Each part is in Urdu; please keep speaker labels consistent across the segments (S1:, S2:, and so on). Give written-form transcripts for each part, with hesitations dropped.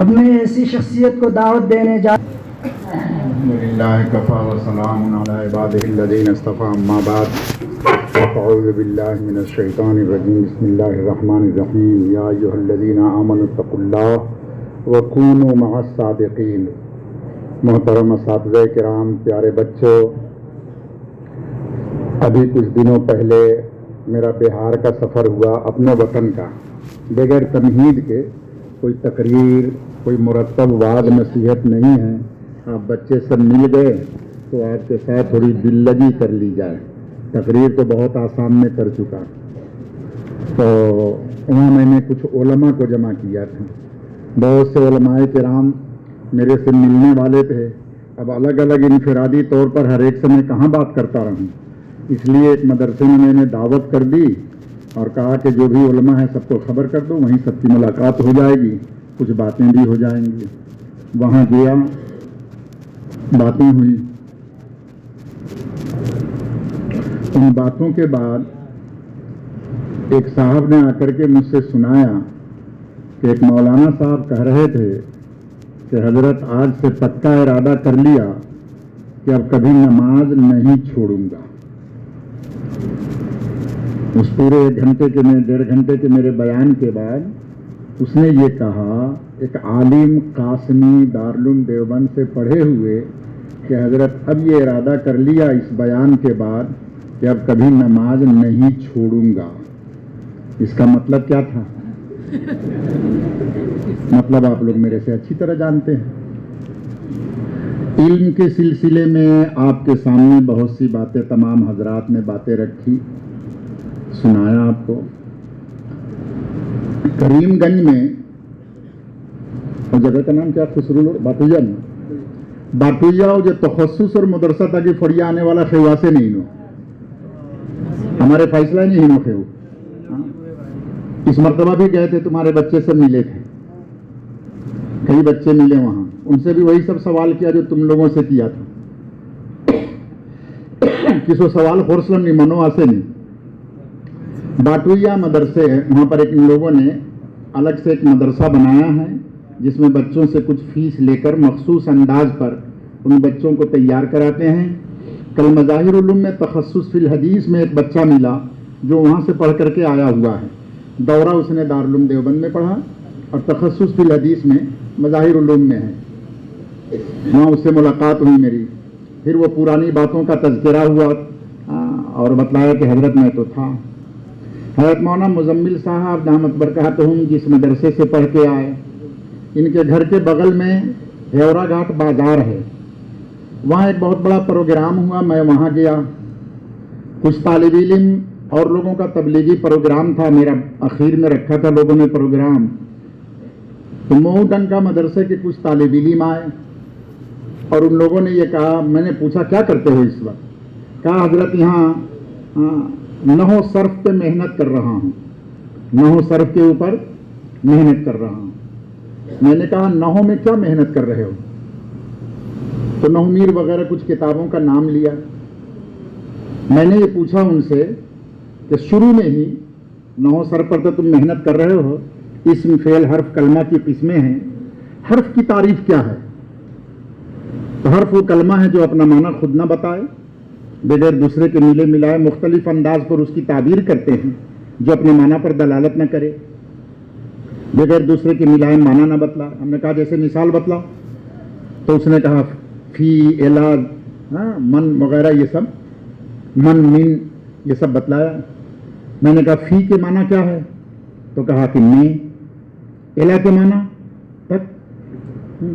S1: اب میں ایسی شخصیت کو دعوت دینے جا
S2: الحمدللہ کفا وسلام علی عبادہ الذین اصطفیٰ اما بعد اعوذ باللہ من الشیطان الرجیم بسم اللہ الرحمن الرحیم یا ایھا الذین آمنوا اتقوا اللہ وکونوا مع الصادقین۔ محترم اساتذہ کرام، پیارے بچوں، ابھی کچھ دنوں پہلے میرا بہار کا سفر ہوا، اپنے وطن کا، بغیر تمہید کے، کوئی تقریر، کوئی مرتب وعظ نصیحت نہیں ہے۔ آپ بچے سب مل گئے تو آپ کے ساتھ تھوڑی دل لگی کر لی جائے۔ تقریر تو بہت آسان میں کر چکا، تو وہاں میں نے کچھ علماء کو جمع کیا تھا۔ بہت سے علماء کرام میرے سے ملنے والے تھے۔ اب الگ الگ انفرادی طور پر ہر ایک سے میں کہاں بات کرتا رہوں، اس لیے ایک مدرسے میں نے دعوت کر دی اور کہا کہ جو بھی علماء ہیں سب کو خبر کر دو، وہیں سب کی ملاقات ہو جائے گی، کچھ باتیں بھی ہو جائیں گی۔ وہاں گیا، باتیں ہوئی۔ ان باتوں کے بعد ایک صاحب نے آ کر کے مجھ سے سنایا کہ ایک مولانا صاحب کہہ رہے تھے کہ حضرت آج سے پکا ارادہ کر لیا کہ اب کبھی نماز نہیں چھوڑوں گا۔ اس پورے ایک گھنٹے کے میں 1.5 گھنٹے کے میرے بیان کے بعد اس نے یہ کہا، ایک عالم قاسمی دارالعلوم دیوبند سے پڑھے ہوئے، کہ حضرت اب یہ ارادہ کر لیا اس بیان کے بعد کہ اب کبھی نماز نہیں چھوڑوں گا۔ اس کا مطلب کیا تھا؟ مطلب آپ لوگ میرے سے اچھی طرح جانتے ہیں۔ علم کے سلسلے میں آپ کے سامنے بہت سی باتیں تمام حضرات نے باتیں رکھی، سنایا آپ کو۔ کریم گنج میں، اور جگہ کا نام کیا؟ خسرو باتویا، باتویا جو تخصص اور مدرسہ تاکہ فڑیا آنے والا خیوا سے نہیں نو ہمارے فیصلہ نہیں نو خیو۔ اس مرتبہ بھی گئے تھے، تمہارے بچے سب ملے تھے، کئی بچے ملے وہاں، ان سے بھی وہی سب سوال کیا جو تم لوگوں سے کیا تھا۔ کسو سوال خورسلم نہیں منو آسے نہیں۔ باٹویا مدرسے، وہاں پر ایک لوگوں نے الگ سے ایک مدرسہ بنایا ہے جس میں بچوں سے کچھ فیس لے کر مخصوص انداز پر ان بچوں کو تیار کراتے ہیں۔ کل مظاہر علوم میں تخصص فی الحدیث میں ایک بچہ ملا جو وہاں سے پڑھ کر کے آیا ہوا ہے۔ دورہ اس نے دارالعلوم دیوبند میں پڑھا اور تخصص فی الحدیث میں مظاہر علوم میں ہے۔ وہاں اس سے ملاقات ہوئی میری، پھر وہ پرانی باتوں کا تذکرہ ہوا اور بتلایا کہ حضرت میں تو تھا۔ حضرت مولانا مزمل صاحب دامت برکاتہم جس مدرسے سے پڑھ کے آئے، ان کے گھر کے بغل میں ہیورا گھاٹ بازار ہے، وہاں ایک بہت بڑا پروگرام ہوا، میں وہاں گیا۔ کچھ طالب علم اور لوگوں کا تبلیغی پروگرام تھا، میرا اخیر میں رکھا تھا لوگوں نے پروگرام۔ تو مئو ڈنکا مدرسے کے کچھ طالب علم آئے اور ان لوگوں نے یہ کہا، میں نے پوچھا کیا کرتے ہو اس وقت؟ کہا حضرت یہاں نحو صرف پہ محنت کر رہا ہوں، نحو صرف کے اوپر محنت کر رہا ہوں۔ میں نے کہا نحو میں کیا محنت کر رہے ہو؟ تو نحو میر وغیرہ کچھ کتابوں کا نام لیا۔ میں نے یہ پوچھا ان سے کہ شروع میں ہی نحو صرف پر تو تم محنت کر رہے ہو، اسم فعل حرف کلمہ کی قسمیں ہیں، حرف کی تعریف کیا ہے؟ تو حرف وہ کلمہ ہے جو اپنا معنی خود نہ بتائے، بغیر دوسرے کے ملے ملائے مختلف انداز پر اس کی تعبیر کرتے ہیں، جو اپنے معنی پر دلالت نہ کرے، بغیر دوسرے کے ملائے معنی نہ بتلا۔ ہم نے کہا جیسے مثال بتلا، تو اس نے کہا فی، الا، من وغیرہ، یہ سب من، من، یہ سب بتلایا۔ میں نے کہا فی کے معنی کیا ہے؟ تو کہا کہ میں، الا کے معنی تک۔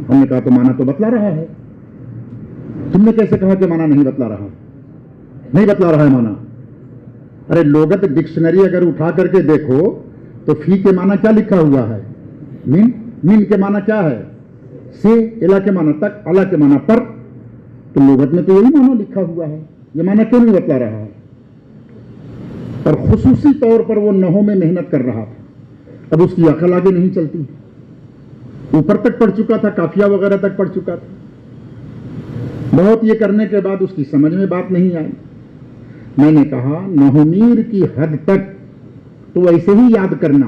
S2: ہم نے کہا تو معنی تو بتلا رہا ہے، تم نے کیسے کہا کہ معنی نہیں بتلا رہا؟ نہیں بتلا رہا ہے معنی۔ ارے لغت ڈکشنری اگر اٹھا کر کے دیکھو تو فی کے معنی کیا لکھا ہوا ہے؟ من، من کے معنی کیا ہے؟ سے، الا کے معنی تک، الا کے معنی پر۔ تو لغت میں تو یہی معنی لکھا ہوا ہے، یہ معنی کیوں نہیں بتلا رہا ہے؟ اور خصوصی طور پر وہ نحو میں محنت کر رہا تھا، اب اس کی عقل آگے نہیں چلتی، اوپر تک پڑھ چکا تھا، قافیہ وغیرہ تک پڑھ چکا تھا، بہت یہ کرنے کے بعد اس کی سمجھ میں بات نہیں آئی۔ میں نے کہا نحو میر کی حد تک تو ایسے ہی یاد کرنا،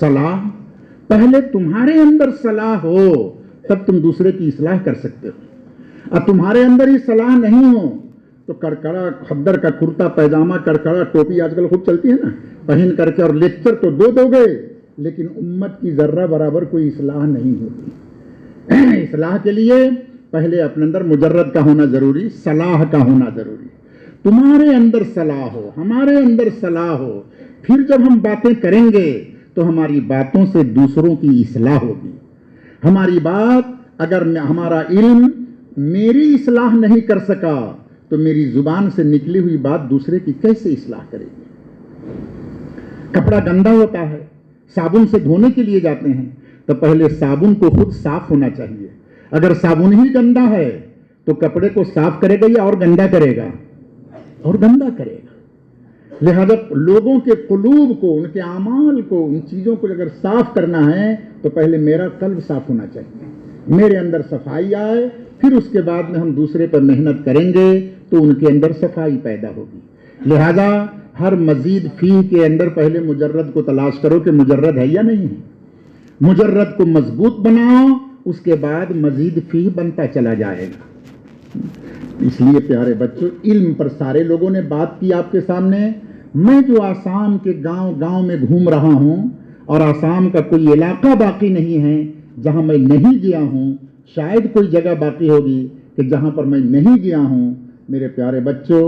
S2: صلاح پہلے تمہارے اندر صلاح ہو تب تم دوسرے کی اصلاح کر سکتے ہو. اب تمہارے اندر ہی صلاح نہیں ہو تو کڑکڑا خدر کا کرتا پیجامہ کڑکڑا ٹوپی آج کل خوب چلتی ہے نا, پہن کر کے اور لیکچر تو دو گے, لیکن امت کی ذرہ برابر کوئی اصلاح نہیں ہوتی. اصلاح کے لیے پہلے اپنے اندر مجرد کا ہونا ضروری, صلاح کا ہونا ضروری. تمہارے اندر صلاح ہو, ہمارے اندر صلاح ہو, پھر جب ہم باتیں کریں گے تو ہماری باتوں سے دوسروں کی اصلاح ہوگی. ہماری بات اگر ہمارا علم میری اصلاح نہیں کر سکا تو میری زبان سے نکلی ہوئی بات دوسرے کی کیسے اصلاح کرے گی. کپڑا گندا ہوتا ہے, صابن سے دھونے کے لیے جاتے ہیں تو پہلے صابن کو خود صاف ہونا چاہیے. اگر صابن ہی گندا ہے تو کپڑے کو صاف کرے گا یا اور گندا کرے گا, اور گندا کرے گا. لہذا لوگوں کے قلوب کو, ان کے اعمال کو, ان چیزوں کو اگر صاف کرنا ہے تو پہلے میرا قلب صاف ہونا چاہیے, میرے اندر صفائی آئے, پھر اس کے بعد میں ہم دوسرے پر محنت کریں گے تو ان کے اندر صفائی پیدا ہوگی. لہذا ہر مزید فیہ کے اندر پہلے مجرد کو تلاش کرو کہ مجرد ہے یا نہیں ہے. مجرد کو مضبوط بناؤ, اس کے بعد مزید فیہ بنتا چلا جائے گا. اس لیے پیارے بچوں, علم پر سارے لوگوں نے بات کی آپ کے سامنے. میں جو آسام کے گاؤں میں گھوم رہا ہوں, اور آسام کا کوئی علاقہ باقی نہیں ہے جہاں میں نہیں گیا ہوں, شاید کوئی جگہ باقی ہوگی کہ جہاں پر میں نہیں گیا ہوں. میرے پیارے بچوں,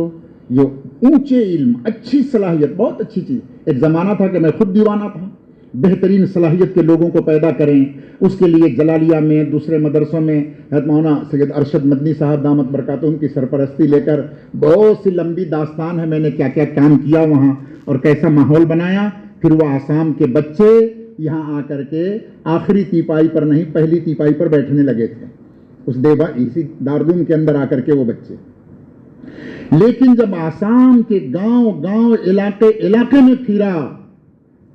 S2: یہ اونچے علم, اچھی صلاحیت, بہت اچھی چیز. ایک زمانہ تھا کہ میں خود دیوانہ تھا, بہترین صلاحیت کے لوگوں کو پیدا کریں. اس کے لیے جلالیہ میں, دوسرے مدرسوں میں حضرت مولانا سید ارشد مدنی صاحب دامت برکاتہم کی سرپرستی لے کر بہت سی لمبی داستان ہے, میں نے کیا کیا کام کیا وہاں اور کیسا ماحول بنایا. پھر وہ آسام کے بچے یہاں آ کر کے آخری تیپائی پر نہیں, پہلی تیپائی پر بیٹھنے لگے تھے اس اسی دارالعلوم کے اندر آ کر کے وہ بچے. لیکن جب آسام کے گاؤں علاقے میں پھرا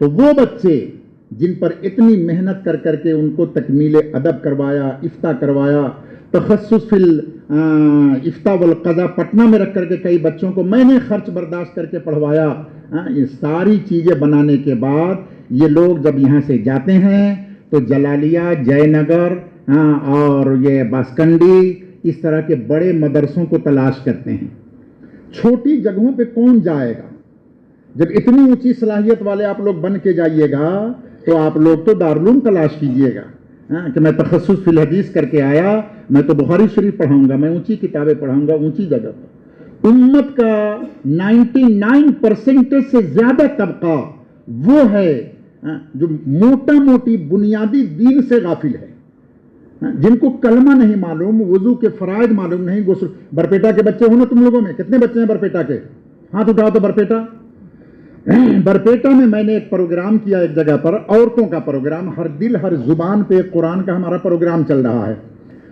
S2: تو وہ بچے جن پر اتنی محنت کر کے ان کو تکمیل ادب کروایا, افتاء کروایا, تخصص فی الافتاء والقضاء پٹنہ میں رکھ کر کے کئی بچوں کو میں نے خرچ برداشت کر کے پڑھوایا. یہ ساری چیزیں بنانے کے بعد یہ لوگ جب یہاں سے جاتے ہیں تو جلالیہ, جے نگر اور یہ باسکنڈی, اس طرح کے بڑے مدرسوں کو تلاش کرتے ہیں. چھوٹی جگہوں پہ کون جائے گا؟ جب اتنی اونچی صلاحیت والے آپ لوگ بن کے جائیے گا تو آپ لوگ تو دارالعلوم تلاش کیجئے گا کہ میں تخصص فی الحدیث کر کے آیا, میں تو بخاری شریف پڑھاؤں گا, میں اونچی کتابیں پڑھاؤں گا اونچی جگہ پر. امت کا 99% سے زیادہ طبقہ وہ ہے جو موٹی بنیادی دین سے غافل ہے, جن کو کلمہ نہیں معلوم, وضو کے فرائض معلوم نہیں. برپیٹا کے بچے ہو نا تم لوگوں میں, کتنے بچے ہیں برپیٹا کے؟ ہاتھ اٹھاؤ تو. برپیٹا میں نے ایک پروگرام کیا ایک جگہ پر, عورتوں کا پروگرام. ہر دل ہر زبان پہ قرآن کا ہمارا پروگرام چل رہا ہے.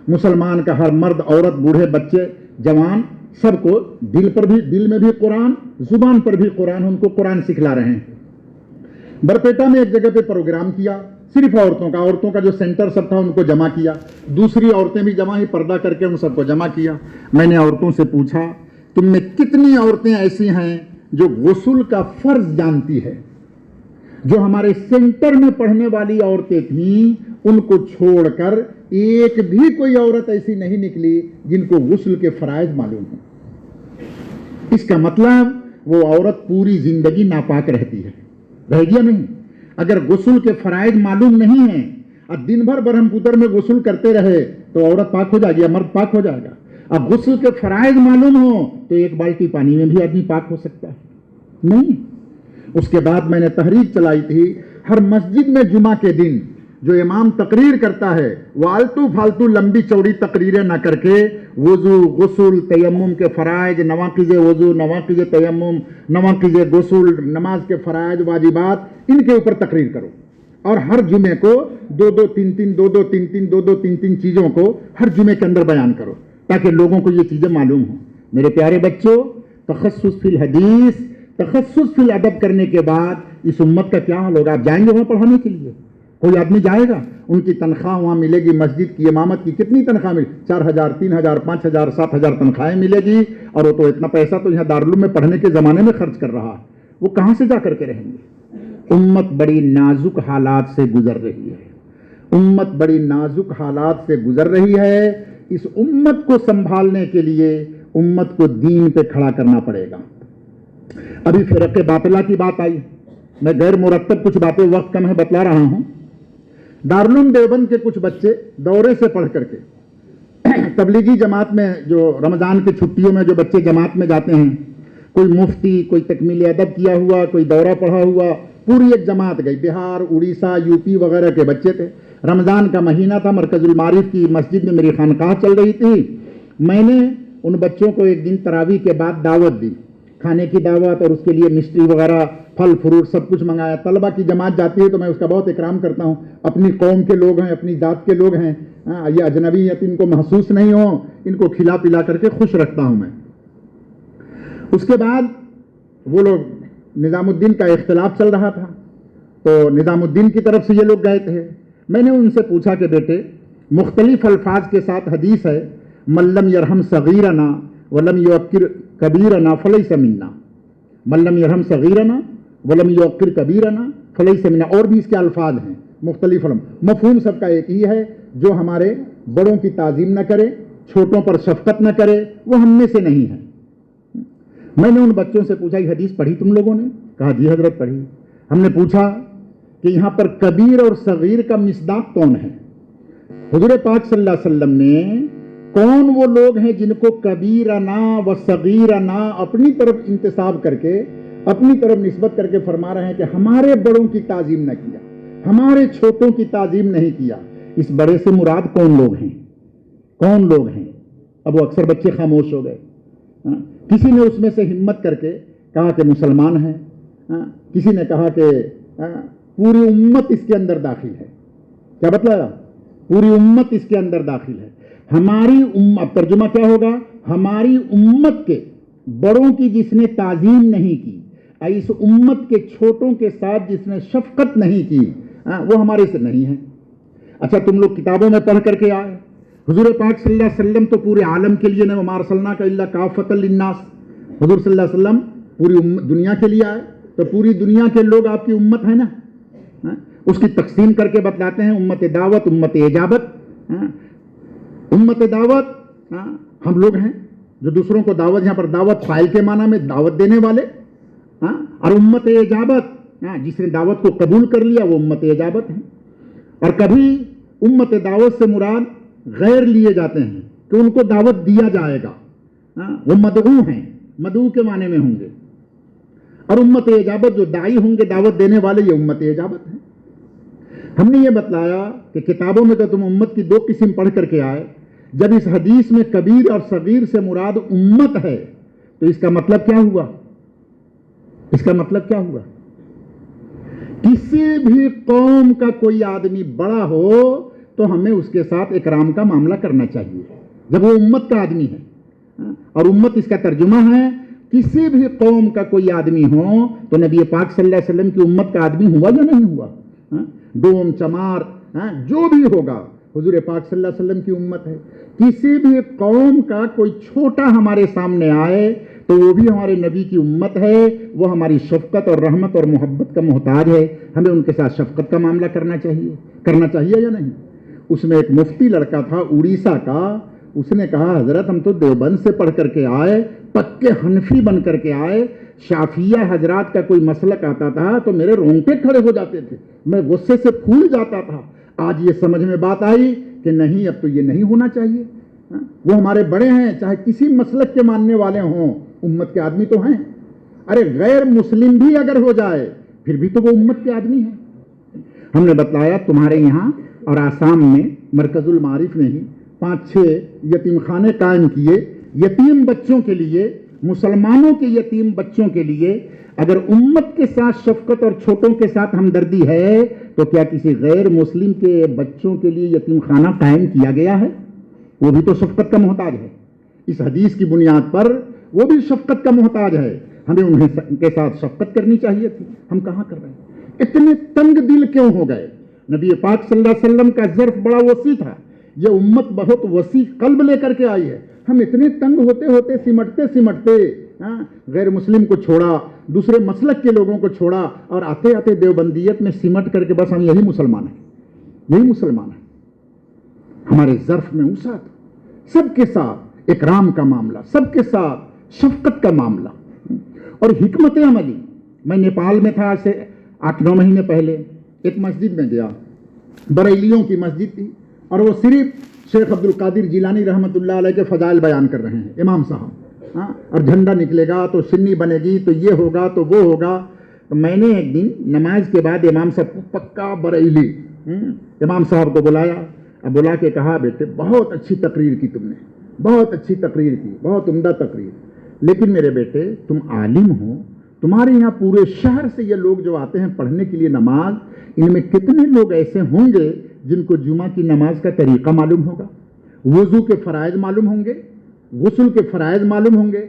S2: مسلمان کا ہر مرد عورت بوڑھے بچے جوان سب کو دل میں بھی قرآن, زبان پر بھی قرآن, ان کو قرآن سکھلا رہے ہیں. برپیٹا میں ایک جگہ پہ پروگرام کیا صرف عورتوں کا جو سینٹر سب تھا ان کو جمع کیا. دوسری عورتیں بھی جمع ہی, پردہ کر کے ان سب کو جمع کیا. میں نے عورتوں سے پوچھا تم میں کتنی عورتیں ایسی ہیں جو غسل کا فرض جانتی ہے؟ جو ہمارے سینٹر میں پڑھنے والی عورتیں تھیں ان کو چھوڑ کر ایک بھی کوئی عورت ایسی نہیں نکلی جن کو غسل کے فرائض معلوم ہوں. اس کا مطلب وہ عورت پوری زندگی ناپاک رہتی ہے, رہ گیا نہیں. اگر غسل کے فرائض معلوم نہیں ہیں اور دن بھر برہم پوتر میں غسل کرتے رہے تو عورت پاک ہو جائے گی, مرد پاک ہو جائے گا. اب غسل کے فرائض معلوم ہو تو ایک بالٹی پانی میں بھی آدمی پاک ہو سکتا ہے نہیں. اس کے بعد میں نے تحریک چلائی تھی, ہر مسجد میں جمعہ کے دن جو امام تقریر کرتا ہے وہ آلتو فالتو لمبی چوڑی تقریریں نہ کر کے وضو, غسل, تیمم کے فرائض, نواقض وضو, نواقض تیمم, نواقض غسل, نماز کے فرائض, واجبات, ان کے اوپر تقریر کرو. اور ہر جمعے کو دو تین چیزوں کو ہر جمعے کے اندر بیان کرو تاکہ لوگوں کو یہ چیزیں معلوم ہوں. میرے پیارے بچوں, تخصص فی الحدیث, تخصص فی الادب کرنے کے بعد اس امت کا کیا حال ہوگا؟ آپ جائیں گے وہاں پڑھانے کے لیے؟ کوئی آدمی جائے گا؟ ان کی تنخواہ وہاں ملے گی. مسجد کی امامت کی کتنی تنخواہ ملے؟ 4,000 3,000 5,000 7,000 تنخواہیں ملے گی. اور وہ تو اتنا پیسہ تو یہاں دارالعلوم میں پڑھنے کے زمانے میں خرچ کر رہا ہے, وہ کہاں سے جا کر کے رہیں گے؟ امت بڑی نازک حالات سے گزر رہی ہے، امت بڑی نازک حالات سے گزر رہی ہے. اس امت کو سنبھالنے کے لیے امت کو دین پہ کھڑا کرنا پڑے گا. ابھی فرق باطلہ کی بات آئی، میں غیر مرتب کچھ باتیں وقت کم ہے بتلا رہا ہوں. دارالعلوم دیوبند کے کچھ بچے دورے سے پڑھ کر کے تبلیغی جماعت میں، جو رمضان کی چھٹیوں میں جو بچے جماعت میں جاتے ہیں، کوئی مفتی، کوئی تکمیل ادب کیا ہوا، کوئی دورہ پڑھا ہوا، پوری ایک جماعت گئی. بہار، اڑیسہ، یو پی وغیرہ کے بچے تھے. رمضان کا مہینہ تھا، مرکز المعارف کی مسجد میں میری خانقاہ چل رہی تھی. میں نے ان بچوں کو ایک دن تراویح کے بعد دعوت دی، کھانے کی دعوت، اور اس کے لیے مشٹری وغیرہ، پھل فروٹ سب کچھ منگایا. طلبہ کی جماعت جاتی ہے تو میں اس کا بہت اکرام کرتا ہوں. اپنی قوم کے لوگ ہیں، اپنی ذات کے لوگ ہیں، یہ اجنبیت ان کو محسوس نہیں ہو، ان کو کھلا پلا کر کے خوش رکھتا ہوں میں. اس کے بعد وہ لوگ، نظام الدین کا اختلاف چل رہا تھا تو نظام الدین کی طرف سے یہ لوگ گئے تھے. میں نے ان سے پوچھا کہ بیٹے، مختلف الفاظ کے ساتھ حدیث ہے، من لم یرحم صغیرنا ولم یوقر کبیرنا فلیس منا، من لم یرحم صغیرنا ولم یوقر کبیرنا فلیس منا، اور بھی اس کے الفاظ ہیں مختلف. مفہوم سب کا ایک ہی ہے، جو ہمارے بڑوں کی تعظیم نہ کرے، چھوٹوں پر شفقت نہ کرے، وہ ہم میں سے نہیں ہے. میں نے ان بچوں سے پوچھا، یہ حدیث پڑھی تم لوگوں نے؟ کہا جی حضرت پڑھی. ہم نے پوچھا کہ یہاں پر کبیر اور صغیر کا مصداق کون ہے؟ حضور پاک صلی اللہ علیہ وسلم نے کون وہ لوگ ہیں جن کو کبیرنا و صغیرنا اپنی طرف انتساب کر کے، اپنی طرف نسبت کر کے فرما رہے ہیں کہ ہمارے بڑوں کی تعظیم نہ کیا، ہمارے چھوٹوں کی تعظیم نہیں کیا. اس بڑے سے مراد کون لوگ ہیں؟ کون لوگ ہیں؟ اب وہ اکثر بچے خاموش ہو گئے. کسی نے اس میں سے ہمت کر کے کہا کہ مسلمان ہیں، کسی نے کہا کہ پوری امت اس کے اندر داخل ہے. کیا بتلایا؟ پوری امت اس کے اندر داخل ہے. ہماری امت، ترجمہ کیا ہوگا؟ ہماری امت کے بڑوں کی جس نے تعظیم نہیں کی، اس امت کے چھوٹوں کے ساتھ جس نے شفقت نہیں کی، وہ ہمارے سے نہیں ہے. اچھا، تم لوگ کتابوں میں پڑھ کر کے آئے، حضور پاک صلی اللہ علیہ وسلم تو پورے عالم کے لیے، وما ارسلناک الا کافۃ للناس، حضور صلی اللہ علیہ وسلم پوری دنیا کے لیے آئے، تو پوری دنیا کے لوگ آپ کی امت ہے نا. اس کی تقسیم کر کے بتلاتے ہیں، امت دعوت، امت اجابت. امت دعوت ہم لوگ ہیں جو دوسروں کو دعوت، یہاں پر دعوت فاعل کے معنی میں دعوت دینے والے، اور امت اجابت جس نے دعوت کو قبول کر لیا وہ امت اجابت ہے. اور کبھی امت دعوت سے مراد غیر لیے جاتے ہیں کہ ان کو دعوت دیا جائے گا، وہ مدعو ہیں، مدعو کے معنی میں ہوں گے. اور امت اجابت جو داعی ہوں گے، دعوت دینے والے، یہ امت اجابت ہیں. ہم نے یہ بتلایا کہ کتابوں میں تو تم امت کی دو قسم پڑھ کر کے آئے، جب اس حدیث میں کبیر اور صغیر سے مراد امت ہے تو اس کا مطلب کیا ہوا؟ اس کا مطلب کیا ہوا؟ کسی بھی قوم کا کوئی آدمی بڑا ہو تو ہمیں اس کے ساتھ اکرام کا معاملہ کرنا چاہیے جب وہ امت کا آدمی ہے. اور امت اس کا ترجمہ ہے، کسی بھی قوم کا کوئی آدمی ہو تو نبی پاک صلی اللہ علیہ وسلم کی امت کا آدمی ہوا یا نہیں ہوا؟ ڈوم چمار جو بھی ہوگا حضور پاک صلی اللہ علیہ وسلم کی امت ہے. کسی بھی قوم کا کوئی چھوٹا ہمارے سامنے آئے تو وہ بھی ہمارے نبی کی امت ہے، وہ ہماری شفقت اور رحمت اور محبت کا محتاج ہے. ہمیں ان کے ساتھ شفقت کا معاملہ کرنا چاہیے یا نہیں؟ اس میں ایک مفتی لڑکا تھا اڑیسہ کا، اس نے کہا حضرت ہم تو دیوبند سے پڑھ کر کے آئے، پکے حنفی بن کر کے آئے، شافعیہ حضرات کا کوئی مسلک آتا تھا تو میرے رونگٹے کھڑے ہو جاتے تھے، میں غصے سے پھول جاتا تھا. آج یہ سمجھ میں بات آئی کہ نہیں، اب تو یہ نہیں ہونا چاہیے. وہ ہمارے بڑے ہیں، چاہے کسی مسلک کے ماننے والے ہوں، امت کے آدمی تو ہیں. ارے غیر مسلم بھی اگر ہو جائے پھر بھی تو وہ امت کے آدمی ہیں. ہم نے بتلایا تمہارے یہاں اور آسام میں مرکز المعارف نے ہی 5-6 یتیم خانے قائم کیے یتیم بچوں کے لیے، مسلمانوں کے یتیم بچوں کے لیے. اگر امت کے ساتھ شفقت اور چھوٹوں کے ساتھ ہمدردی ہے تو کیا کسی غیر مسلم کے بچوں کے لیے یتیم خانہ قائم کیا گیا ہے؟ وہ بھی تو شفقت کا محتاج ہے. اس حدیث کی بنیاد پر وہ بھی شفقت کا محتاج ہے. ہمیں ان کے ساتھ شفقت کرنی چاہیے تھی. ہم کہاں کر رہے ہیں؟ اتنے تنگ دل کیوں ہو گئے؟ نبی پاک صلی اللہ علیہ وسلم کا ظرف بڑا وسیع تھا، یہ امت بہت وسیع قلب لے کر کے آئی ہے. ہم اتنے تنگ ہوتے ہوتے سمٹتے غیر مسلم کو چھوڑا, دوسرے مسلک کے لوگوں کو چھوڑا, اور آتے آتے دیوبندیت میں سمٹ کر کے بس ہم یہی مسلمان ہیں, یہی مسلمان ہیں. ہمارے ظرف میں وسعت, سب کے ساتھ اکرام کا معاملہ, سب کے ساتھ شفقت کا معاملہ اور حکمت عملی. میں نیپال میں تھا آج سے 8-9 مہینے پہلے, ایک مسجد میں گیا, بریلیوں کی مسجد تھی, اور وہ صرف شیخ عبد القادر جیلانی رحمۃ اللہ علیہ کے فضائل بیان کر رہے ہیں, امام صاحب, اور جھنڈا نکلے گا تو سنی بنے گی تو یہ ہوگا تو وہ ہوگا. تو میں نے ایک دن نماز کے بعد امام صاحب کو, پکا بریلی, امام صاحب کو بلایا, بلا کے کہا بیٹے بہت اچھی تقریر کی تم نے, بہت اچھی تقریر کی, بہت عمدہ تقریر, لیکن میرے بیٹے تم عالم ہو, تمہارے یہاں پورے شہر سے یہ لوگ جو آتے ہیں پڑھنے کے لیے نماز, ان میں کتنے لوگ ایسے ہوں گے جن کو جمعہ کی نماز کا طریقہ معلوم ہوگا, وضو کے فرائض معلوم ہوں گے, غسل کے فرائض معلوم ہوں گے.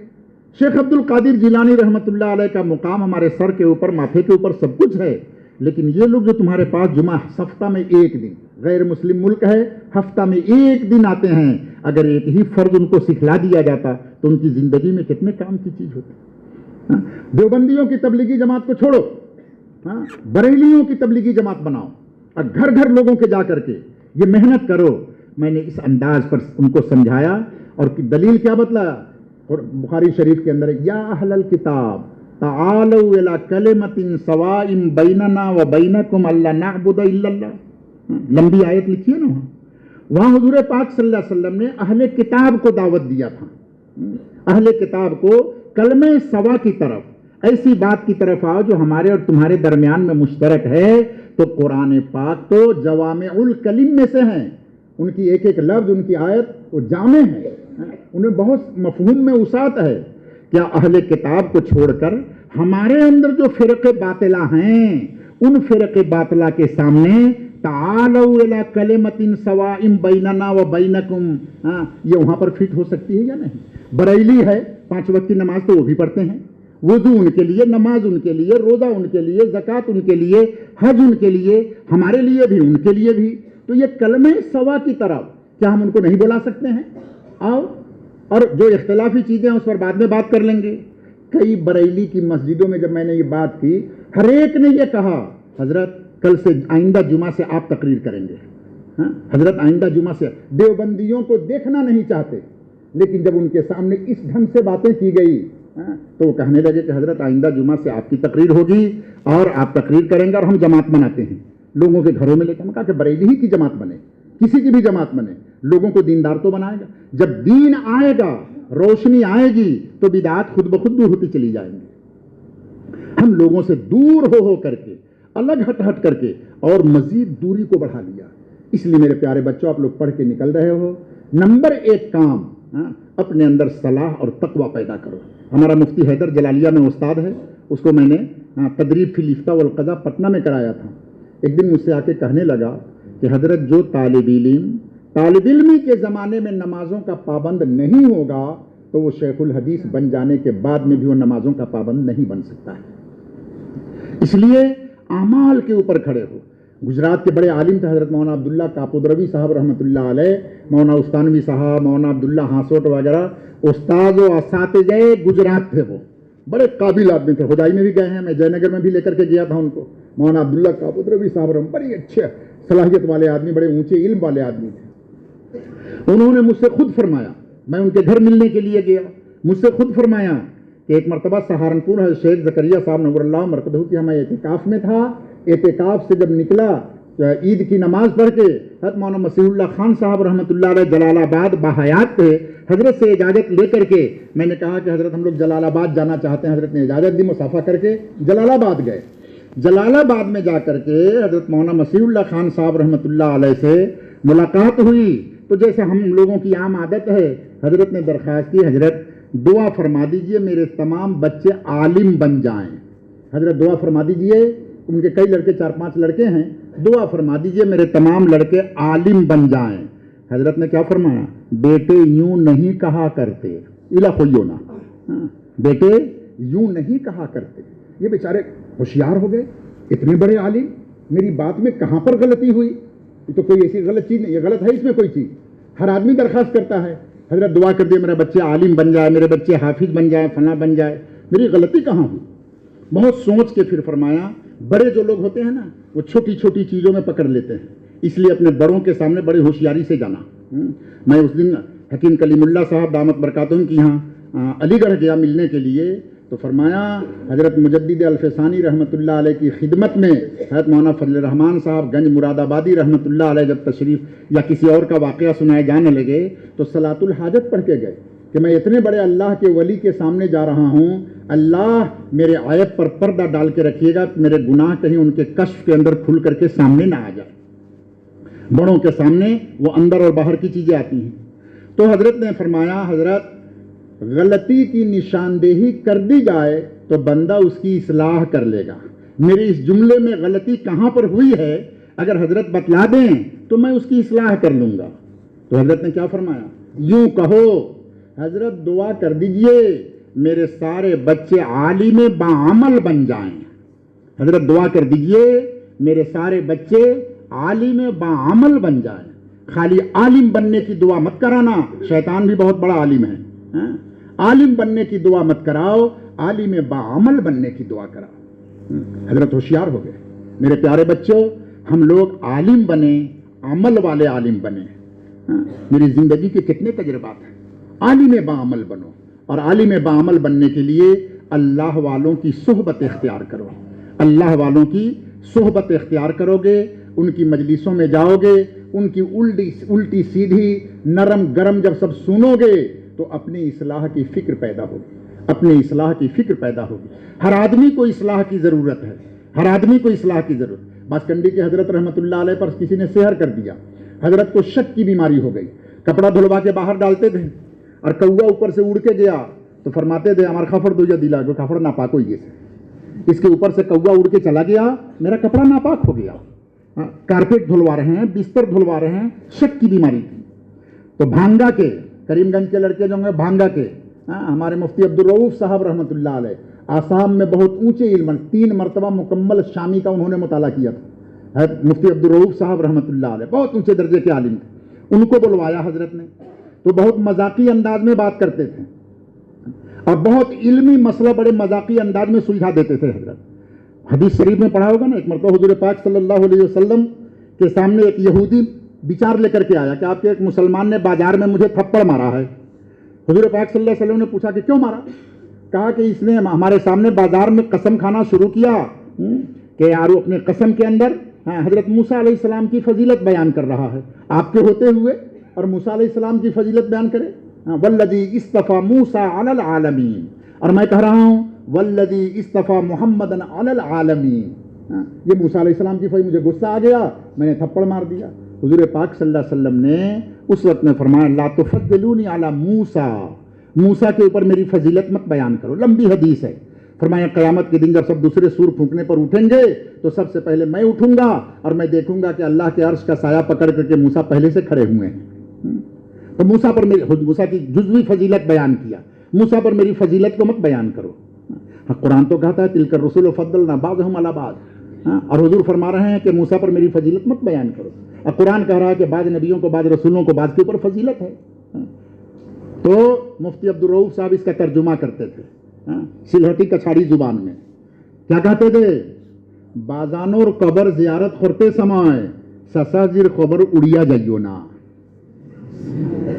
S2: شیخ عبد القادر جیلانی رحمۃ اللہ علیہ کا مقام ہمارے سر کے اوپر, ماتھے کے اوپر سب کچھ ہے, لیکن یہ لوگ جو تمہارے پاس جمعہ ہفتہ میں ایک دن, غیر مسلم ملک ہے, ہفتہ میں ایک دن آتے ہیں, اگر ایک ہی فرض ان کو سکھلا دیا جاتا تو ان کی زندگی میں کتنے کام کی چیز ہوتی. دیوبندیوں کی تبلیغی جماعت کو چھوڑو, بریلیوں کی تبلیغی جماعت بناؤ, اور گھر گھر لوگوں کے جا کر کے یہ محنت کرو. میں نے اس انداز پر ان کو سمجھایا, اور دلیل کیا بتلایا, اور بخاری شریف کے اندر, یا اہل الکتاب تعالوا الی کلمۃ سواء بیننا و بینکم الا نعبد الا اللہ. لمبی آیت لکھی ہے نا وہاں حضور پاک صلی اللہ علیہ وسلم نے اہل کتاب کو دعوت دیا تھا, اہل کتاب کو کلمہ سوا کی طرف, ایسی بات کی طرف آؤ جو ہمارے اور تمہارے درمیان میں مشترک ہے. تو قرآن پاک تو جوامع الکلم میں سے ہیں, ان کی ایک ایک لفظ, ان کی آیت وہ جامع ہے, انہیں بہت مفہوم میں وسعت ہے. کیا اہل کتاب کو چھوڑ کر ہمارے اندر جو فرق باطلہ ہیں, ان فرق باطلہ کے سامنے تعالوا الی کلمۃ سواء بیننا و بینکم, یہ وہاں پر فٹ ہو سکتی ہے یا نہیں؟ بریلی ہے, 5 وقت کی نماز تو وہ بھی پڑھتے ہیں, وضو ان کے لیے, نماز ان کے لیے, روزہ ان کے لیے, زکوٰۃ ان کے لیے, حج ان کے لیے, ہمارے لیے بھی, ان کے لیے بھی. تو یہ کلمہ سوا کی طرف کیا ہم ان کو نہیں بلا سکتے ہیں؟ آؤ, اور جو اختلافی چیزیں ہیں اس پر بعد میں بات کر لیں گے. کئی بریلی کی مسجدوں میں جب میں نے یہ بات کی, ہر ایک نے یہ کہا, حضرت کل سے آئندہ جمعہ سے آپ تقریر کریں گے, حضرت آئندہ جمعہ سے. دیوبندیوں کو دیکھنا نہیں چاہتے, لیکن جب ان کے سامنے اس ڈھنگ سے باتیں کی گئی تو وہ کہنے لگے کہ حضرت آئندہ جمعہ سے آپ کی تقریر ہوگی, اور آپ تقریر کریں گے, اور ہم جماعت بناتے ہیں لوگوں کے گھروں میں لے کے. ہم کہا کہ بریلی ہی کی جماعت بنے, کسی کی بھی جماعت بنے, لوگوں کو دیندار تو بنائے گا. جب دین آئے گا, روشنی آئے گی, تو بدعات خود بخود دور ہوتی چلی جائیں گی. ہم لوگوں سے دور ہو کر کے, الگ ہٹ کر کے, اور مزید دوری کو بڑھا لیا. اس لیے میرے پیارے بچوں, آپ لوگ پڑھ کے نکل رہے ہو, نمبر 1 کام, اپنے اندر صلاح اور تقوی پیدا کرو. ہمارا مفتی حیدر جلالیہ میں استاد ہے, اس کو میں نے تدریب فی الافتاء والقضاء پٹنہ میں کرایا تھا. ایک دن مجھ سے آ کے کہنے لگا کہ حضرت جو طالب علمی کے زمانے میں نمازوں کا پابند نہیں ہوگا, تو وہ شیخ الحدیث بن جانے کے بعد میں بھی وہ نمازوں کا پابند نہیں بن سکتا ہے. اس لیے اعمال کے اوپر کھڑے ہو. گجرات کے بڑے عالم تھے حضرت مولانا عبداللہ کاپودروی صاحب رحمۃ اللہ علیہ, مولانا عثمانوی صاحب, مولانا عبداللہ ہاسوٹ وغیرہ استاد و اساتذہ گجرات تھے. وہ بڑے قابل آدمی تھے, خدائی میں بھی گئے ہیں, میں جے نگر میں بھی لے کر کے گیا تھا ان کو. مولانا عبداللہ کاپودروی صاحب بڑی اچھے صلاحیت والے آدمی, بڑے اونچے علم والے آدمی تھے. انہوں نے مجھ سے خود فرمایا, میں ان کے گھر ملنے کے لیے گیا, مجھ سے خود فرمایا کہ ایک مرتبہ سہارنپور شیخ زکریا صاحب نور اللہ مرکزہ کی ہمیں اعتکاف میں تھا. اعتکاف سے جب نکلا, عید کی نماز پڑھ کے, حضرت مولانا مسیح اللہ خان صاحب رحمۃ اللہ علیہ جلال آباد باحیات تھے. حضرت سے اجازت لے کر کے میں نے کہا کہ حضرت ہم لوگ جلال آباد جانا چاہتے ہیں. حضرت نے اجازت دی, مصافحہ کر کے جلال آباد گئے. جلال آباد میں جا کر کے حضرت مولانا مسیح اللہ خان صاحب رحمۃ اللہ علیہ سے ملاقات ہوئی. تو جیسے ہم لوگوں کی عام عادت ہے, حضرت نے درخواست کی, حضرت دعا فرما دیجئے میرے تمام بچے عالم بن جائیں. حضرت دعا فرما دیجئے, ان کے کئی لڑکے 4-5 لڑکے ہیں, دعا فرما دیجئے میرے تمام لڑکے عالم بن جائیں. حضرت نے کیا فرمایا, بیٹے یوں نہیں کہا کرتے, الا خویونا, بیٹے یوں نہیں کہا کرتے. یہ بیچارے ہوشیار ہو گئے, اتنے بڑے عالم, میری بات میں کہاں پر غلطی ہوئی؟ یہ تو کوئی ایسی غلط چیز نہیں, یہ غلط ہے اس میں کوئی چیز. ہر آدمی درخواست کرتا ہے, حضرت دعا کر دیا میرا بچہ عالم بن جائے, میرے بچے حافظ بن جائے, فلاں بن جائے. میری غلطی کہاں ہوئی؟ بہت سوچ کے پھر فرمایا بڑے جو لوگ ہوتے ہیں نا وہ چھوٹی چھوٹی چیزوں میں پکڑ لیتے ہیں, اس لیے اپنے بڑوں کے سامنے بڑی ہوشیاری سے جانا. میں اس دن حکیم کلیم اللہ صاحب دامت برکاتہم کی یہاں علی گڑھ گیا ملنے کے لیے, تو فرمایا حضرت مجدد الفسانی رحمۃ اللہ علیہ کی خدمت میں حضرت مولانا فضل الرحمان صاحب گنج مراد آبادی رحمۃ اللہ علیہ جب تشریف یا کسی اور کا واقعہ سنائے جانے لگے تو صلاۃ الحاجت پڑھ کے گئے کہ میں اتنے بڑے اللہ کے ولی کے سامنے جا رہا ہوں, اللہ میرے عیب پر پردہ ڈال کے رکھیے گا, میرے گناہ کہیں ان کے کشف کے اندر کھل کر کے سامنے نہ آ جائے. بڑوں کے سامنے وہ اندر اور باہر کی چیزیں آتی ہیں. تو حضرت نے فرمایا حضرت غلطی کی نشاندہی کر دی جائے تو بندہ اس کی اصلاح کر لے گا. میری اس جملے میں غلطی کہاں پر ہوئی ہے اگر حضرت بتلا دیں تو میں اس کی اصلاح کر لوں گا. تو حضرت نے کیا فرمایا؟ یوں کہو حضرت دعا کر دیجئے میرے سارے بچے عالم باعمل بن جائیں. حضرت دعا کر دیجئے میرے سارے بچے عالم باعمل بن جائیں. خالی عالم بننے کی دعا مت کرانا, شیطان بھی بہت بڑا عالم ہے. عالم بننے کی دعا مت کراؤ, عالم باعمل بننے کی دعا کراؤ. حضرت ہوشیار ہو گئے. میرے پیارے بچوں, ہم لوگ عالم بنے, عمل والے عالم بنے. میری زندگی کے کتنے تجربات ہیں. عالم باعمل بنو, اور عالم باعمل بننے کے لیے اللہ والوں کی صحبت اختیار کرو. اللہ والوں کی صحبت اختیار کرو گے, ان کی مجلسوں میں جاؤ گے, ان کی الٹی سیدھی نرم گرم جب سب سنو گے تو اپنی اصلاح کی فکر پیدا ہوگی. اپنی اصلاح کی فکر پیدا ہوگی. ہر آدمی کو اصلاح کی ضرورت ہے, ہر آدمی کو اصلاح کی ضرورت. باسکنڈی کے حضرت رحمۃ اللہ علیہ پر کسی نے سحر کر دیا. حضرت کو شک کی بیماری ہو گئی. کپڑا دھلوا کے باہر ڈالتے تھے اور کوا اوپر سے اڑ کے گیا تو فرماتے تھے ہمارا کھفڑ دو یا دلا کو کھفڑ ناپاک ہو گئے. اس کے اوپر سے کوا اڑ کے چلا گیا, میرا کپڑا ناپاک ہو گیا. کارپیٹ دھلوا رہے ہیں, بستر دھلوا رہے ہیں, شک کی بیماری تھی. تو بھانگا کے کریم گنج کے لڑکے جو ہیں بھانگا کے ہمارے مفتی عبدالرؤف صاحب رحمۃ اللہ علیہ آسام میں بہت اونچے علم 3 مرتبہ مکمل شامی کا انہوں نے مطالعہ کیا تھا. مفتی عبدالرؤف صاحب رحمۃ اللہ علیہ بہت اونچے درجے کے عالم تھے. ان کو بلوایا حضرت نے تو بہت مذاقی انداز میں بات کرتے تھے اور بہت علمی مسئلہ بڑے مذاقی انداز میں سلجھا دیتے تھے. حضرت حدیث شریف میں پڑھا ہوگا نا, ایک مرتبہ حضور پاک صلی اللہ علیہ وسلم کے سامنے ایک یہودی بچار لے کر کے آیا کہ آپ کے ایک مسلمان نے بازار میں مجھے تھپڑ مارا ہے. حضور پاک صلی اللہ علیہ وسلم نے پوچھا کہ کیوں مارا؟ کہا کہ اس نے ہمارے سامنے بازار میں قسم کھانا شروع کیا کہ یار اپنے قسم کے اندر حضرت موسیٰ علیہ السلام کی فضیلت بیان کر رہا ہے. آپ کے ہوتے ہوئے اور موسیٰ علیہ السلام کی فضیلت بیان کرے. والذی اصطفیٰ موسیٰ علی العالمین, اور میں کہہ رہا ہوں والذی اصطفیٰ محمدا علی العالمین. یہ موسیٰ علیہ السلام کی فضیلت, مجھے غصہ آ گیا, میں نے تھپڑ مار دیا. حضور پاک صلی اللہ علیہ وسلم نے اس وقت میں فرمایا لا تفضلونی علی موسیٰ, موسیٰ کے اوپر میری فضیلت مت بیان کرو. لمبی حدیث ہے. فرمایا قیامت کے دن جب سب دوسرے سور پھونکنے پر اٹھیں گے تو سب سے پہلے میں اٹھوں گا اور میں دیکھوں گا کہ اللہ کے عرش کا سایہ پکڑ کر کے موسیٰ پہلے سے کھڑے ہوئے ہیں. تو موسیٰ پر موسیٰ کی جزوی فضیلت بیان کیا. موسیٰ پر میری فضیلت کو مت بیان کرو. قرآن تو کہتا ہے تلک الرسل فضلنا بعضهم علی بعض, اور حضور فرما رہے ہیں کہ موسیٰ پر میری فضیلت مت بیان کرو. اور قرآن کہہ رہا ہے کہ بعض نبیوں کو بعض رسولوں کو بعض کے اوپر فضیلت ہے. تو مفتی عبدالرؤف صاحب اس کا ترجمہ کرتے تھے سلہٹی کچھاڑی زبان میں. کیا کہتے تھے؟ بازانور قبر زیارت کرتے سمائے سساجر قبر اڑیا جائیو نا.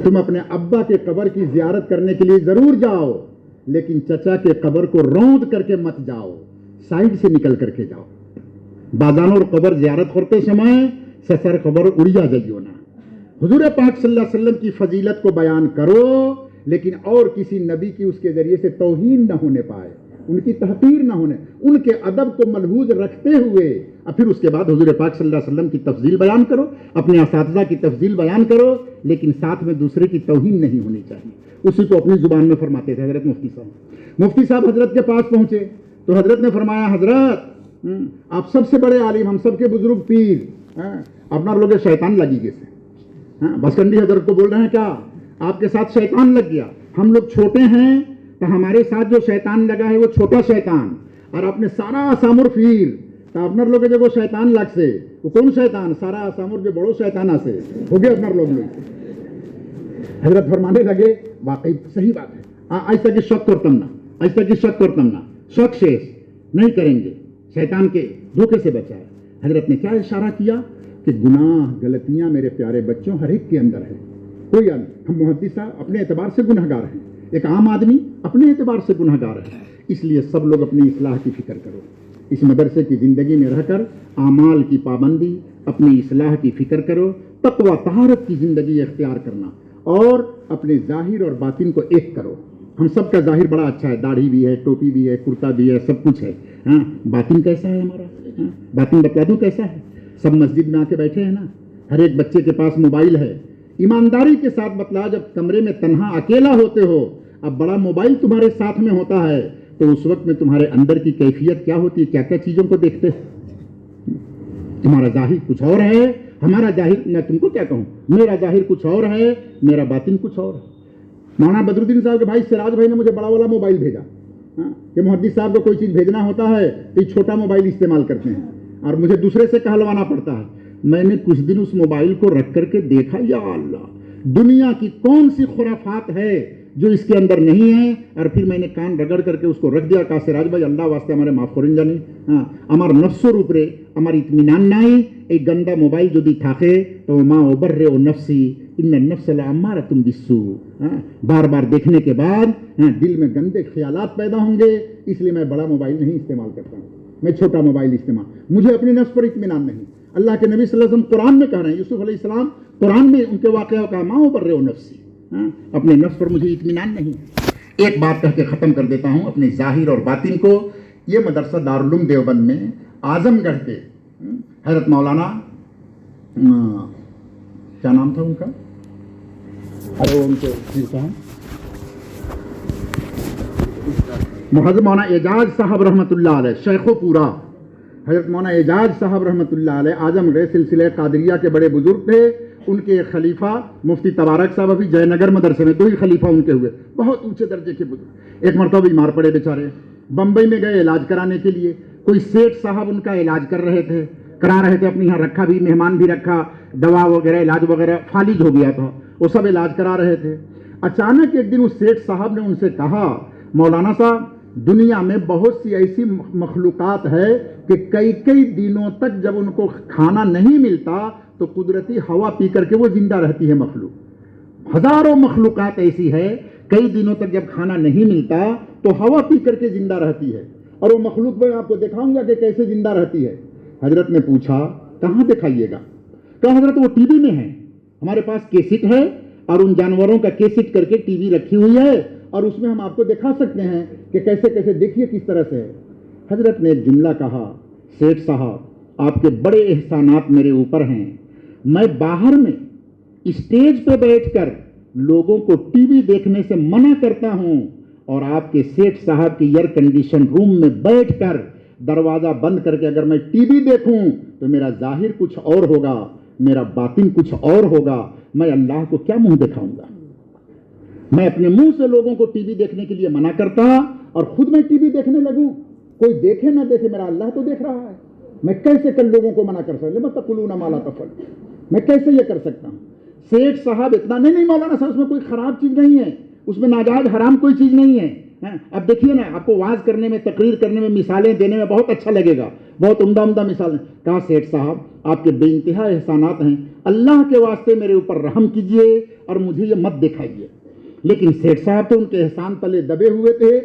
S2: تم اپنے ابا کے قبر کی زیارت کرنے کے لیے ضرور جاؤ, لیکن چچا کے قبر کو روند کر کے مت جاؤ, سائڈ سے نکل کر کے جاؤ. بازانور قبر زیارت کرتے سمائے سسر قبر اڑیا جائیو نا. حضور پاک صلی اللہ علیہ وسلم کی فضیلت کو بیان کرو, لیکن اور کسی نبی کی اس کے ذریعے سے توہین نہ ہونے پائے, ان کی تحقیر نہ ہونے, ان کے ادب کو ملحوظ رکھتے ہوئے. اور پھر اس کے بعد حضور پاک صلی اللہ علیہ وسلم کی تفضیل بیان کرو, اپنے اساتذہ کی تفضیل بیان کرو, لیکن ساتھ میں دوسرے کی توہین نہیں ہونی چاہیے. اسی کو اپنی زبان میں فرماتے تھے حضرت مفتی صاحب. مفتی صاحب حضرت کے پاس پہنچے تو حضرت نے فرمایا حضرت آپ سب سے بڑے عالم, ہم سب کے بزرگ پیر, اپنا لوگ شیطان لگی گئے سے. باسکنڈی حضرت کو بول رہے ہیں کیا آپ کے ساتھ شیطان لگ گیا؟ ہم لوگ چھوٹے ہیں تو ہمارے ساتھ جو شیطان لگا ہے وہ چھوٹا شیطان, اور اپنے سارا آسامر پیر تو اپنا لوگ جو شیطان لگ سے وہ کون شیطان؟ سارا آسامر جو بڑو شیطان سے ہو گیا اپنا لوگ. حضرت فرمانے لگے واقعی صحیح بات ہے، ایسا کہ شک کرتم نہ، ایسا کہ شک کرتم نہ، شک شیش نہیں کریں گے، شیطان کے دھوکے سے بچائے۔ حضرت نے کیا اشارہ کیا کہ گناہ غلطیاں میرے پیارے بچوں ہر ایک کے اندر ہے، کوئی ہم محدث صاحب اپنے اعتبار سے گناہ گار ہیں، ایک عام آدمی اپنے اعتبار سے گناہ گار ہے، اس لیے سب لوگ اپنی اصلاح کی فکر کرو۔ اس مدرسے کی زندگی میں رہ کر اعمال کی پابندی، اپنی اصلاح کی فکر کرو، تقوی طہارت کی زندگی اختیار کرنا، اور اپنے ظاہر اور باطن کو ایک کرو۔ ہم سب کا ظاہر بڑا اچھا ہے، داڑھی بھی ہے، ٹوپی بھی ہے، کرتا بھی ہے، سب کچھ ہے، ہاں باطن کیسا ہے ہمارا؟ ہاں باطن بتلا دوں کیسا ہے؟ سب مسجد میں آ کے بیٹھے ہیں نا، ہر ایک بچے کے پاس موبائل ہے، ایمانداری کے ساتھ بتلا، جب کمرے میں تنہا اکیلا ہوتے ہو، اب بڑا موبائل تمہارے ساتھ میں ہوتا ہے تو اس وقت میں تمہارے اندر کی کیفیت کیا ہوتی ہے؟ کیا کیا چیزوں کو دیکھتے ہو؟ تمہارا ظاہر کچھ اور ہے، ہمارا ظاہر، میں تم کو کیا کہوں، میرا ظاہر کچھ اور ہے، میرا باطن کچھ اور ہے۔ مولانا بدرالدین صاحب کے بھائی سراج بھائی نے مجھے بڑا والا موبائل بھیجا، کہ محدث صاحب کو کوئی چیز بھیجنا ہوتا ہے تو یہ چھوٹا موبائل استعمال کرتے ہیں اور مجھے دوسرے سے کہلوانا پڑتا ہے۔ میں نے کچھ دن اس موبائل کو رکھ کر کے دیکھا، یا اللہ دنیا کی کون سی خرافات ہے جو اس کے اندر نہیں ہے، اور پھر میں نے کان رگڑ کر کے اس کو رکھ دیا۔ کہا سراج بھائی اللہ واسطے ہمارے معاف کریں جانی، ہاں ہمارا نفسو روپرے ہماری اطمینان نہیں، ایک گندا موبائل جو دی تھاکے تو ماں ابر و نفسی ان النفس لامارۃ بالسوء، بار بار دیکھنے کے بعد دل میں گندے خیالات پیدا ہوں گے، اس لیے میں بڑا موبائل نہیں استعمال کرتا ہوں، میں چھوٹا موبائل استعمال، مجھے اپنے نفس پر اطمینان نہیں۔ اللہ کے نبی صلی اللہ علیہ وسلم قرآن میں کہہ رہے ہیں، یوسف علیہ السلام قرآن میں ان کے واقعہ کا ماں ابر و نفسی، اپنے نفس پر مجھے اطمینان نہیں۔ ایک بات کہہ کے ختم کر دیتا ہوں اپنے ظاہر اور باطن کو۔ یہ مدرسہ دارالعلوم دیوبند میں اعظم گڑھ کے حضرت مولانا کیا نام تھا ان کا، ارے ان کے حضرت مولانا اعجاز صاحب رحمۃ اللہ علیہ، شیخ و پورا حضرت مولانا اعجاز صاحب رحمۃ اللہ علیہ اعظم گڑھ سلسلہ قادریہ کے بڑے بزرگ تھے۔ ان کے ایک خلیفہ مفتی تبارک صاحب ابھی جے نگر مدرسے میں، دو ہی خلیفہ ان کے ہوئے، بہت اونچے درجے کے بزرگ۔ ایک مرتبہ بیمار پڑے بیچارے، بمبئی میں گئے علاج کرانے کے لیے، کوئی سیٹھ صاحب ان کا علاج کرا رہے تھے، اپنے یہاں رکھا بھی، مہمان بھی رکھا، دوا وغیرہ علاج وغیرہ فالج ہو گیا تھا، وہ سب علاج کرا رہے تھے۔ اچانک ایک دن اس سیٹھ صاحب نے ان سے کہا، مولانا صاحب دنیا میں بہت سی ایسی مخلوقات ہے کہ کئی دنوں تک جب ان کو کھانا نہیں ملتا تو قدرتی ہوا پی کر کے وہ زندہ رہتی ہے۔ مخلوق ہزاروں مخلوقات ایسی ہے، کئی دنوں تک جب کھانا نہیں ملتا تو ہوا پی کر کے زندہ رہتی ہے، اور وہ مخلوق میں آپ کو دکھاؤں گا کہ کیسے زندہ رہتی ہے۔ حضرت نے پوچھا کہاں دکھائیے گا؟ کہا حضرت وہ ٹی وی میں ہے، ہمارے پاس کیسٹ ہے اور ان جانوروں کا کیسٹ کر کے ٹی وی رکھی ہوئی ہے اور اس میں ہم آپ کو دکھا سکتے ہیں کہ کیسے دیکھیے کس طرح سے ہے۔ حضرت نے ایک جملہ کہا، سیٹھ صاحب آپ کے بڑے احسانات میرے اوپر ہیں، میں باہر میں اسٹیج پہ بیٹھ کر لوگوں کو ٹی وی دیکھنے سے منع کرتا ہوں، اور آپ کے سیٹھ صاحب کی ایئر کنڈیشن روم میں بیٹھ کر دروازہ بند کر کے اگر میں ٹی وی دیکھوں تو میرا ظاہر کچھ اور ہوگا، میرا باطن کچھ اور ہوگا، میں اللہ کو کیا منہ دکھاؤں گا؟ میں اپنے منہ سے لوگوں کو ٹی وی دیکھنے کے لیے منع کرتا اور خود میں ٹی وی دیکھنے لگوں، کوئی دیکھے نہ دیکھے میرا اللہ تو دیکھ رہا ہے، میں کیسے کل لوگوں کو منع کر سکتا؟ لما تقولون ما لا تفعلون، میں کیسے یہ کر سکتا ہوں؟ سیٹھ صاحب اتنا نہیں مولانا صاحب اس میں کوئی خراب چیز نہیں ہے، اس میں ناجائز حرام کوئی چیز نہیں ہے۔ اب دیکھیے نا، آپ کو واعظ کرنے میں، تقریر کرنے میں، مثالیں دینے میں بہت اچھا لگے گا، بہت عمدہ مثالیں۔ کہا سیٹھ صاحب آپ کے بے انتہا احسانات ہیں، اللہ کے واسطے میرے اوپر رحم کیجئے اور مجھے یہ مت دکھائیے۔ لیکن سیٹھ صاحب تو ان کے احسان تلے دبے ہوئے تھے۔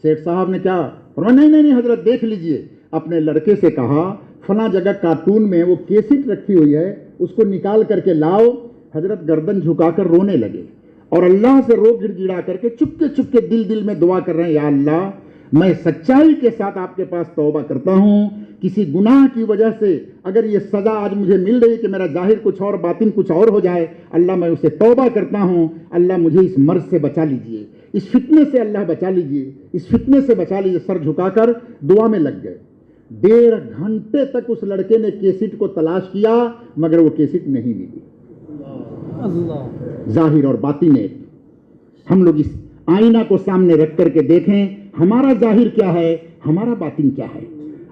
S2: سیٹھ صاحب نے کیا فرمایا؟ نہیں حضرت دیکھ لیجئے۔ اپنے لڑکے سے کہا فلاں جگہ کارٹون میں وہ کیسٹ رکھی ہوئی ہے، اس کو نکال کر کے لاؤ۔ حضرت گردن جھکا کر رونے لگے اور اللہ سے رو گڑ گڑا کر کے چپکے دل میں دعا کر رہے ہیں، یا اللہ میں سچائی کے ساتھ آپ کے پاس توبہ کرتا ہوں، کسی گناہ کی وجہ سے اگر یہ سزا آج مجھے مل رہی کہ میرا ظاہر کچھ اور باطن کچھ اور ہو جائے، اللہ میں اسے توبہ کرتا ہوں، اللہ مجھے اس مرض سے بچا لیجئے، اس فتنے سے اللہ بچا لیجئے، اس فتنے سے بچا لیجئے۔ سر جھکا کر دعا میں لگ گئے۔ 1.5 گھنٹے تک اس لڑکے نے کیسٹ کو تلاش کیا مگر وہ کیسٹ نہیں ملی۔ ظاہر اور باطن ایک۔ ہم لوگ اس آئینہ کو سامنے رکھ کر کے دیکھیں ہمارا ظاہر کیا ہے، ہمارا باطن کیا ہے۔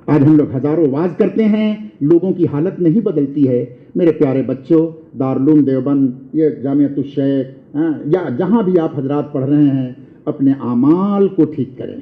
S2: آج ہم لوگ ہزاروں واعظ کرتے ہیں، لوگوں کی حالت نہیں بدلتی ہے۔ میرے پیارے بچوں، دارالعلوم دیوبند، یہ جامعۃ الشیخ یا جہاں بھی آپ حضرات پڑھ رہے ہیں اپنے اعمال کو ٹھیک کریں،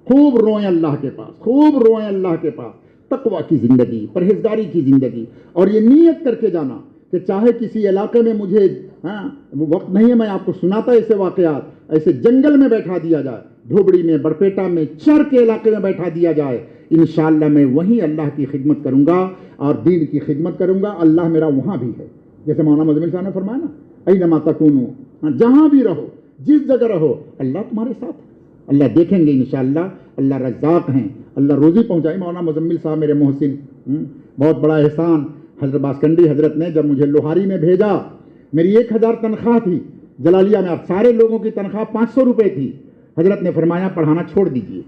S2: خوب روئیں اللہ کے پاس، خوب روئیں اللہ کے پاس، تقوی کی زندگی، پرہیزگاری کی زندگی، اور یہ نیت کر کے جانا کہ چاہے کسی علاقے میں مجھے وقت نہیں ہے، میں آپ کو سناتا ایسے واقعات، ایسے جنگل میں بیٹھا دیا جائے، دھوبڑی میں، برپیٹا میں، چر کے علاقے میں بیٹھا دیا جائے، انشاءاللہ میں وہیں اللہ کی خدمت کروں گا اور دین کی خدمت کروں گا، اللہ میرا وہاں بھی ہے، جیسے مولانا مزمل صاحب نے فرمایا نا، اینما تکونوا، جہاں بھی رہو، جس جگہ رہو، اللہ تمہارے ساتھ ہے، اللہ دیکھیں گے انشاءاللہ، اللہ رزاق ہیں، اللہ روزی پہنچائے۔ مولانا مزمل صاحب میرے محسن، بہت بڑا احسان حضرت باسکنڈی حضرت نے جب مجھے لوہاری میں بھیجا، میری 1000 تنخواہ تھی جلالیہ میں، اب سارے لوگوں کی تنخواہ 500 روپے تھی، حضرت نے فرمایا پڑھانا چھوڑ دیجیے،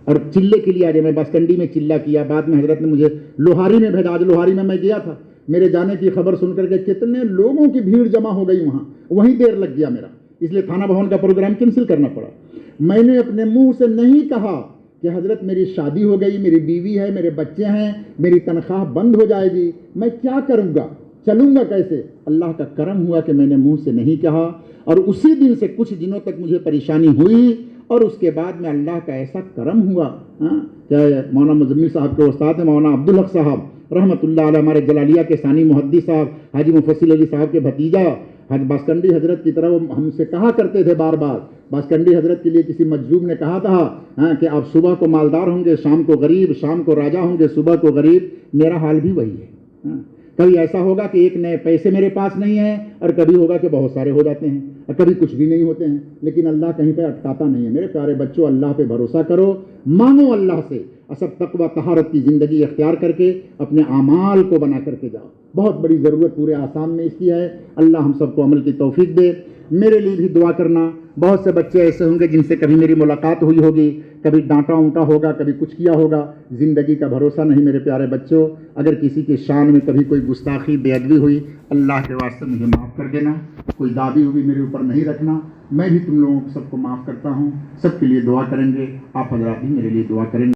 S2: اور چلے کے لیے آ جائے، میں باسکنڈی میں چلہ کیا، بعد میں حضرت نے مجھے لوہاری میں بھیجا، آج لوہاری میں گیا تھا، میرے جانے کی خبر سن کر کے کتنے لوگوں کی بھیڑ جمع ہو گئی وہاں، وہیں دیر لگ گیا میرا، اس لیے تھانہ بھون کا پروگرام کینسل کرنا پڑا۔ میں نے اپنے منہ سے نہیں کہا کہ حضرت میری شادی ہو گئی، میری بیوی ہے، میرے بچے ہیں، میری تنخواہ بند ہو جائے گی، میں کیا کروں گا، چلوں گا کیسے؟ اللہ کا کرم ہوا کہ میں نے منہ سے نہیں کہا، اور اسی دن سے کچھ دنوں تک مجھے پریشانی ہوئی، اور اس کے بعد میں اللہ کا ایسا کرم ہوا کہ مولانا مزمل صاحب کے استاد ہیں مولانا عبدالحق صاحب رحمۃ اللہ علیہ، ہمارے جلالیہ کے ثانی محدث صاحب حاجی مفصل علی صاحب کے بھتیجا باسکنڈی حضرت کی طرح وہ ہم سے کہا کرتے تھے بار بار، باسکنڈی حضرت کے لیے کسی مجذوب نے کہا تھا کہ آپ صبح کو مالدار ہوں گے، شام کو غریب، شام کو راجا ہوں گے، صبح کو غریب، میرا حال بھی وہی ہے۔ کبھی ایسا ہوگا کہ ایک نئے پیسے میرے پاس نہیں ہیں، اور کبھی ہوگا کہ بہت سارے ہو جاتے ہیں، اور کبھی کچھ بھی نہیں ہوتے ہیں، لیکن اللہ کہیں پہ اٹکاتا نہیں ہے۔ میرے پیارے بچوں، اللہ پہ بھروسہ کرو، مانگو اللہ سے، سب تقوی طہارت کی زندگی اختیار کر کے اپنے اعمال کو بنا کر کے جاؤ، بہت بڑی ضرورت پورے آسام میں اس کی ہے۔ اللہ ہم سب کو عمل کی توفیق دے۔ میرے لیے بھی دعا کرنا، بہت سے بچے ایسے ہوں گے جن سے کبھی میری ملاقات ہوئی ہوگی، کبھی ڈانٹا اونٹا ہوگا، کبھی کچھ کیا ہوگا، زندگی کا بھروسہ نہیں میرے پیارے بچوں۔ اگر کسی کے شان میں کبھی کوئی گستاخی بے ادبی ہوئی، اللہ کے واسطے مجھے معاف کر دینا، کوئی دادی ہوئی میرے اوپر نہیں رکھنا، میں بھی تم لوگوں سب کو معاف کرتا ہوں۔ سب کے لیے دعا کریں گے، آپ حضرات بھی میرے لیے دعا کریں گے۔